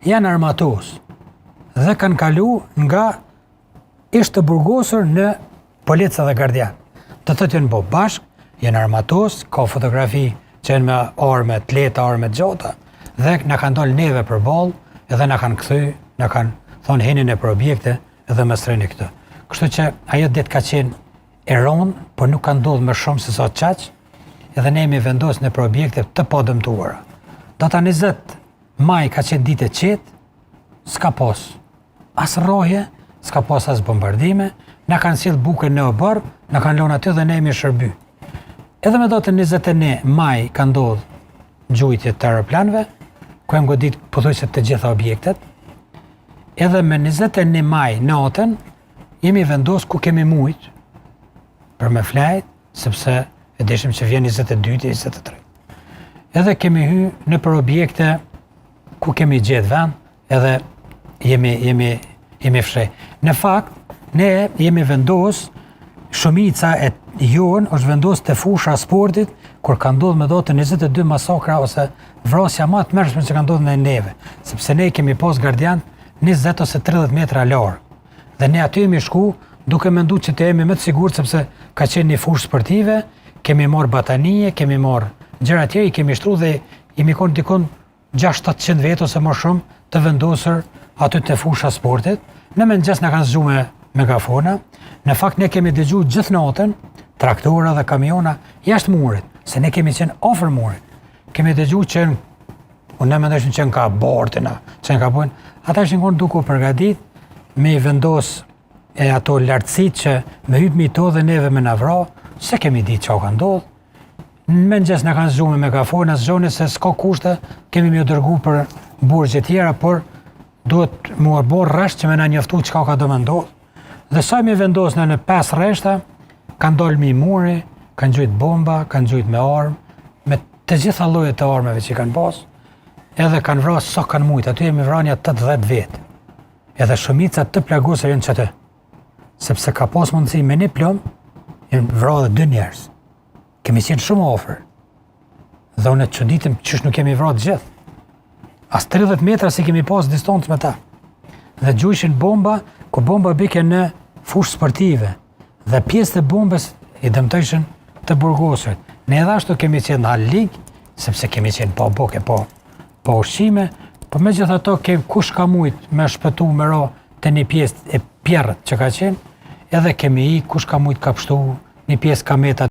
janë armatos dhe kanë kalu nga ishte burgosur në polica dhe gardian. Të thotë janë bo bashk, janë armatos, ka fotografi që janë me arme të lehta, arme të gjata, dhe na kanë dalë neve për ballë, edhe na kanë kthy, na kanë thonë henin e për objekte edhe më sreni këtë. Kështu që ajo ditë ka qenë e rëndë, por nuk ka ndodhur më shumë se sa çaq, edhe ne jemi vendosur në për objekte të padëmtuara. Data 20 maj ka qenë ditë e qetë, s'ka pas as rrohje, s'ka pas as bombardime, na kanë sjell bukën në oborr, na kanë lënë aty dhe ne jemi shërby. Edhe me datën 21 maj ka ndodhur ngjujtje të aeroplanëve, ku janë godit pothuajse të gjitha objektet. Edhe me 21 maj natën jemi vendos ku kemi mujt për me flajt, sepse e deshim që vjen 22 e 23. Edhe kemi hy në për objekte ku kemi gjetë vend, edhe jemi fshej. Në fakt, ne jemi vendos, shumica e jonë është vendos të fusha sportit, kur ka ndodhur me datën 22 masakra ose vrasja më të mërshme që ka ndodhur në neve, sepse ne kemi pas gardian 20 ose 30 metra larg. Dhe ne aty jemi shku duke menduar që të jemi më të sigurt, sepse ka qenë një fushë sportive, kemi marrë batanije, kemi marrë gjëra të tjera, kemi shtruar dhe jemi kon dikon 600-700 vet ose më shumë të vendosur aty te fusha sportit. Në mëngjes na kanë zgjuar me megafona. Në fakt ne kemi dëgjuar gjithë natën traktora dhe kamiona jashtë murit, se ne kemi qenë afër murit. Kemi dëgjuar që unë mendoj që ka bortina, që ka bën. Ata ishin kon duke u përgatit me i vendos e ato lartësit që me hypmi to dhe neve me navra, se kemi ditë që ka ndodhë. Në mëngjes na kanë zgjuar me megafona, zgjoni se s'ka kushte, kemi më dërgu për burgje tjera, por duhet mu bërë rresht që me na njoftu çka ka do më ndodhë. Dhe sa mi vendosna në 5 rreshta, kanë dalë mi muri, kanë gjujt bomba, kanë gjujt me armë, me të gjitha llojet të armëve që kanë pas, edhe kanë vrarë sa kanë mujt, aty jemi vrarë 80 vetë. Edhe shumica të plagosur janë çatë. Sepse ka pas mundësi me një plom, janë vrarë 2 njerëz. Kemi qenë shumë afër. Dhe unë çuditem çish nuk kemi vrarë gjithë. As 30 metra si kemi pas distancë me ta. Dhe gjujshin bomba, ku bomba bike në fushë sportive. Dhe pjesë të bombës i dëmtojshin të burgosur. Ne edhe ashtu kemi qenë në lig, sepse kemi qenë pa boke, pa ushqime, po megjithato kush ka mujt me shpëtu me ra të një pjesë e pjerrët që ka qenë, edhe kemi kush ka mujt ka pështu një pjesë kameta